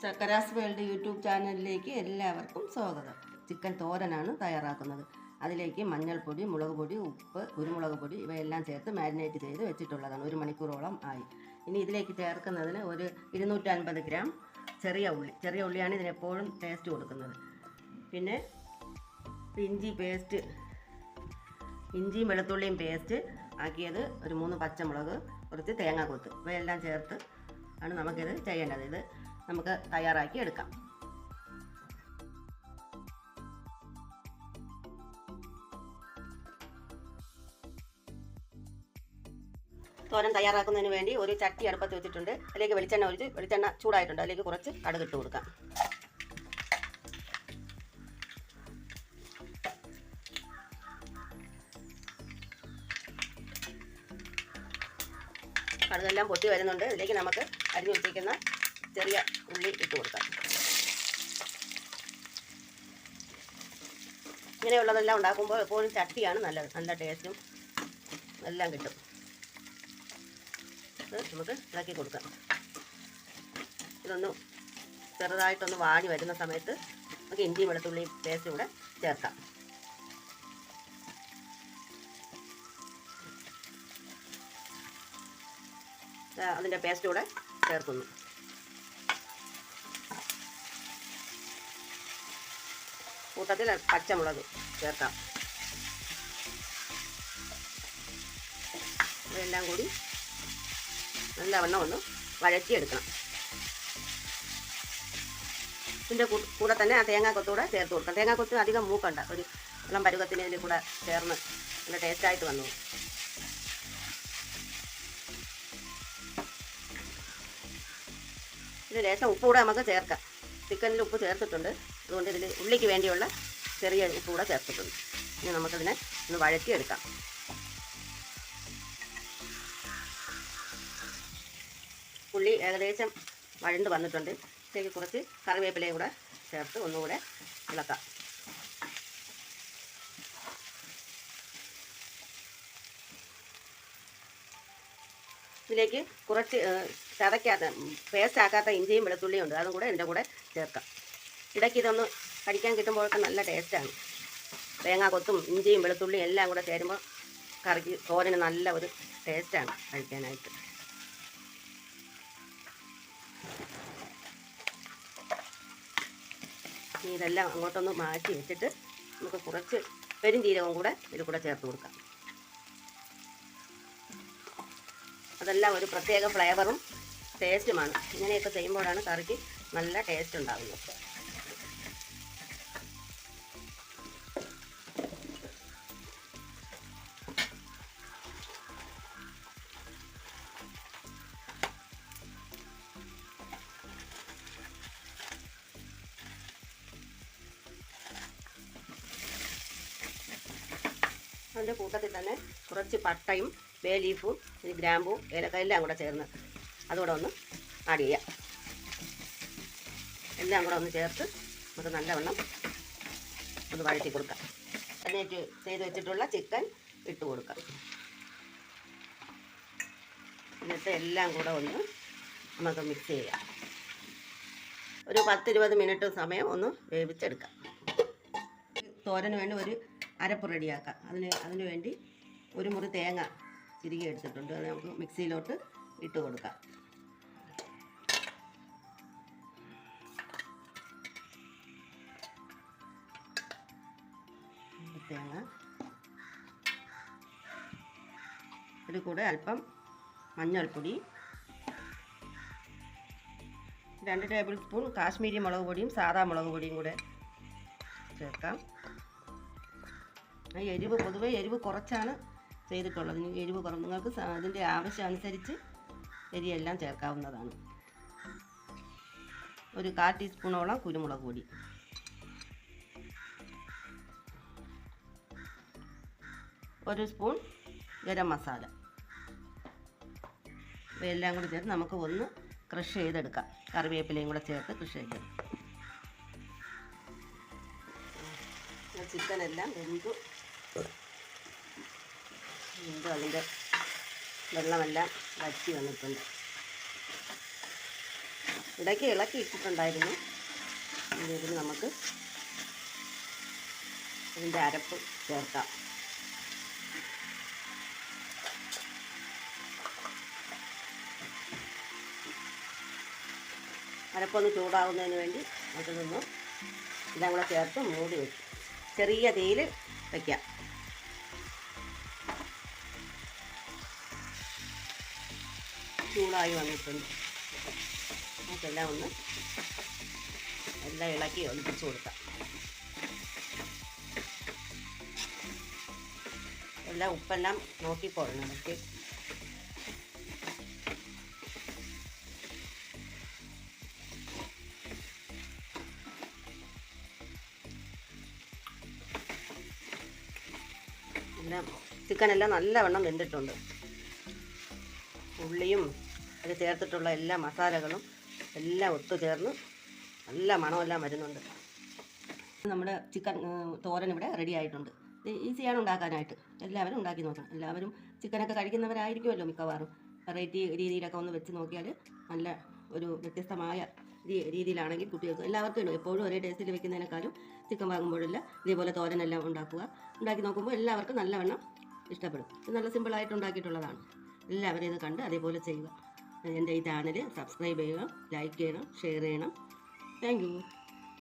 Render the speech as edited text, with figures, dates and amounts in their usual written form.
ചക്കരാസ് world YouTube ചാനലിലേക്ക് എല്ലാവർക്കും സ്വാഗതം. ചിക്കൻ തോരനാണ് തയ്യാറാക്കുന്നത്. അതിലേക്ക് മഞ്ഞൾപ്പൊടി, മുളക് പൊടി, ഉപ്പ്, കുരുമുളക് പൊടി ഇവയെല്ലാം ചേർത്ത് മാരിനേറ്റ് ചെയ്ത് വെച്ചിട്ടുള്ളതാണ്. 1 മണിക്കൂറോളം ആയി. ഇനി ഇതിലേക്ക് ചേർക്കുന്നതിന് ഒരു 250 ഗ്രാം ചെറിയ ഉള്ളിയാണ് ഇതിനെപ്പോഴും ടേസ്റ്റ് കൊടുക്കുന്നത്. പിന്നെ ഇഞ്ചിയും വെളുത്തുള്ളിയും പേസ്റ്റ് ആക്കിയത്, ഒരു 3 പച്ചമുളക്, കുറച്ച് തേങ്ങാക്കൊത്ത് ഇവയെല്ലാം ചേർത്ത് ആണ് നമുക്കിത് ചെയ്യേണ്ടത്. ഇത് നമുക്ക് തയ്യാറാക്കി എടുക്കാം. തോരൻ തയ്യാറാക്കുന്നതിന് വേണ്ടി ഒരു ചട്ടി അടുപ്പത്ത് വെച്ചിട്ടുണ്ട്. അതിലേക്ക് വെളിച്ചെണ്ണ ചൂടായിട്ടുണ്ട്. അതിലേക്ക് കുറച്ച് കടുക് ഇട്ട് കൊടുക്കാം. കടുകെല്ലാം പൊട്ടി വരുന്നുണ്ട്. ഇതിലേക്ക് നമുക്ക് അരിഞ്ഞു വെച്ചിരിക്കുന്ന ചെറിയ ഉള്ളി ഇട്ട് കൊടുക്കാം. ഇങ്ങനെയുള്ളതെല്ലാം ഉണ്ടാക്കുമ്പോൾ എപ്പോഴും ചട്ടിയാണ് നല്ലത്. നല്ല ടേസ്റ്റും എല്ലാം കിട്ടും. നമുക്ക് ഇളക്കി കൊടുക്കാം. ഇതൊന്ന് ചെറുതായിട്ടൊന്ന് വാടി വരുന്ന സമയത്ത് നമുക്ക് ഇഞ്ചിയും വെളുത്തുള്ളിയും പേസ്റ്റ് കൂടെ ചേർക്കാം. അതിൻ്റെ പേസ്റ്റ് കൂടെ ചേർക്കുന്നു. കൂട്ടത്തിൽ പച്ചമുളക് ചേർക്കാം. ഇതെല്ലാം കൂടി നല്ലവണ്ണം ഒന്ന് വഴറ്റിയെടുക്കണം. ഇതിൻ്റെ കൂടെ തന്നെ ആ തേങ്ങാക്കൊത്തൂടെ ചേർത്ത് കൊടുക്കാം. തേങ്ങാക്കൊത്ത് അധികം മൂക്കണ്ട, ഒരു വെള്ളം പരുവത്തിന് ഇതിൽ കൂടെ ചേർന്ന് നല്ല ടേസ്റ്റായിട്ട് വന്നു. ഇത് ലേശം ഉപ്പ് കൂടെ നമുക്ക് ചേർക്കാം. ചിക്കനിൽ ഉപ്പ് ചേർത്തിട്ടുണ്ട്. അതുകൊണ്ട് ഇതിൽ ഉള്ളിക്ക് വേണ്ടിയുള്ള ചെറിയ ഉപ്പ് കൂടെ ചേർത്തിട്ടുണ്ട്. ഇനി നമുക്കതിനെ ഒന്ന് വഴറ്റിയെടുക്കാം. ഉള്ളി ഏകദേശം വഴണ്ട് വന്നിട്ടുണ്ട്. ഇതിലേക്ക് കുറച്ച് കറിവേപ്പിലയും കൂടെ ചേർത്ത് ഒന്നുകൂടെ ഇളക്കാം. ഇതിലേക്ക് കുറച്ച് പേസ്റ്റ് ആക്കാത്ത ഇഞ്ചിയും വെളുത്തുള്ളിയും ഉണ്ട്. അതും കൂടെ എൻ്റെ കൂടെ ചേർക്കാം. ഇടയ്ക്ക് ഇതൊന്ന് കടിക്കാൻ കിട്ടുമ്പോഴൊക്കെ നല്ല ടേസ്റ്റാണ്. തേങ്ങാക്കൊത്തും ഇഞ്ചിയും വെളുത്തുള്ളിയും എല്ലാം കൂടെ ചേരുമ്പോൾ കറിക്ക് തോരന് നല്ല ഒരു ടേസ്റ്റാണ് കഴിക്കാനായിട്ട്. ഇതെല്ലാം അങ്ങോട്ടൊന്ന് മാറ്റി വെച്ചിട്ട് നമുക്ക് കുറച്ച് പെരുംജീരകവും കൂടെ ഇതിൽ കൂടെ ചേർത്ത് കൊടുക്കാം. അതെല്ലാം ഒരു പ്രത്യേക ഫ്ലേവറും ടേസ്റ്റുമാണ്. ഇങ്ങനെയൊക്കെ ചെയ്യുമ്പോഴാണ് കറിക്ക് നല്ല ടേസ്റ്റ് ഉണ്ടാകുന്നത്. അതിൻ്റെ കൂട്ടത്തിൽ തന്നെ കുറച്ച് പട്ടയും ബേ ലീഫും ഗ്രാമ്പും ഏലക്ക എല്ലാം കൂടെ ചേർന്ന് അതുകൂടെ ഒന്ന് ആഡ് ചെയ്യാം. എല്ലാം കൂടെ ഒന്ന് ചേർത്ത് നമുക്ക് നല്ലവണ്ണം ഒന്ന് വഴറ്റി കൊടുക്കാം. അതിനേറ്റ് ചെയ്ത് വെച്ചിട്ടുള്ള ചിക്കൻ ഇട്ട് കൊടുക്കാം. എന്നിട്ട് എല്ലാം കൂടെ ഒന്ന് നമുക്ക് മിക്സ് ചെയ്യാം. ഒരു 10-20 മിനിറ്റ് സമയം ഒന്ന് വേവിച്ചെടുക്കാം. തോരന് വേണ്ടി ഒരു അരപ്പ് റെഡിയാക്കാം. അതിന് വേണ്ടി ഒരു മുറി തേങ്ങ ചിരുകി എടുത്തിട്ടുണ്ട്. അത് നമുക്ക് മിക്സിയിലോട്ട് ഇട്ട് കൊടുക്കാം. തേങ്ങ ഇതിൽ കൂടെ അല്പം മഞ്ഞൾപ്പൊടി, 2 ടേബിൾ സ്പൂൺ കാശ്മീരി മുളക് പൊടിയും സാദാ മുളക് പൊടിയും കൂടെ ചേർക്കാം. പൊതുവെ എരിവ് കുറച്ചാണ് ചെയ്തിട്ടുള്ളത്. എരിവ് നിങ്ങൾക്ക് അതിൻ്റെ ആവശ്യം അനുസരിച്ച് എരിയെല്ലാം ചേർക്കാവുന്നതാണ്. ഒരു 1/4 ടീസ്പൂണോളം കുരുമുളക് പൊടി, ഒരു സ്പൂൺ ഗരം മസാല ഇവയെല്ലാം കൂടി ചേർത്ത് നമുക്ക് ഒന്ന് ക്രഷ് ചെയ്തെടുക്കാം. കറിവേപ്പിലയും കൂടെ ചേർത്ത് ക്രഷ് ചെയ്തെടുക്കാം. ചിക്കനെല്ലാം അതിൻ്റെ വെള്ളമെല്ലാം വറ്റി വന്നിട്ടുണ്ട്. ഇടയ്ക്ക് ഇളക്കി ഇട്ടിട്ടുണ്ടായിരുന്നു. ഇതിന് നമുക്ക് ഇതിൻ്റെ അരപ്പ് ചേർക്കാം. അരപ്പൊന്ന് ചൂടാകുന്നതിന് വേണ്ടി നമുക്ക് നിന്ന് എല്ലാം കൂടെ ചേർത്ത് മൂടി വയ്ക്കും. ചെറിയ തീയിൽ വയ്ക്കാം. ചൂടായി വന്നിട്ടുണ്ട്. നമുക്കെല്ലാം ഒന്ന് എല്ലാം ഇളക്കി ഒളിപ്പിച്ച് കൊടുക്കാം. എല്ലാം ഉപ്പെല്ലാം നോക്കിക്കൊള്ളണം. നമുക്ക് എല്ലാം ചിക്കനെല്ലാം നല്ലവണ്ണം വെന്തിട്ടുണ്ട്. ഉള്ളിയും അത് ചേർത്തിട്ടുള്ള എല്ലാ മസാലകളും എല്ലാം ഒത്തുചേർന്ന് നല്ല മണമെല്ലാം വരുന്നുണ്ട്. നമ്മുടെ ചിക്കൻ തോരൻ ഇവിടെ റെഡി ആയിട്ടുണ്ട്. ഈസിയാണ് ഉണ്ടാക്കാനായിട്ട്. എല്ലാവരും ഉണ്ടാക്കി നോക്കണം. എല്ലാവരും ചിക്കനൊക്കെ കഴിക്കുന്നവരായിരിക്കുമല്ലോ മിക്കവാറും. വെറൈറ്റി രീതിയിലൊക്കെ ഒന്ന് വെച്ച് നോക്കിയാൽ നല്ല ഒരു വ്യത്യസ്തമായ രീതിയിലാണെങ്കിൽ കുട്ടികൾക്ക് എല്ലാവർക്കും ഉണ്ട്. എപ്പോഴും ഒരേ ടേസ്റ്റിൽ വെക്കുന്നതിനേക്കാളും ചിക്കൻ വാങ്ങുമ്പോഴില്ല ഇതേപോലെ തോരനെല്ലാം ഉണ്ടാക്കുക. ഉണ്ടാക്കി നോക്കുമ്പോൾ എല്ലാവർക്കും നല്ലവണ്ണം ഇഷ്ടപ്പെടും. ഇത് നല്ല സിമ്പിളായിട്ട് ഉണ്ടാക്കിയിട്ടുള്ളതാണ്. എല്ലാവരും ഇത് കണ്ട് അതേപോലെ ചെയ്യുക. എൻ്റെ ഈ ചാനൽ സബ്സ്ക്രൈബ് ചെയ്യുക, ലൈക്ക് ചെയ്യണം, ഷെയർ ചെയ്യണം. Thank you.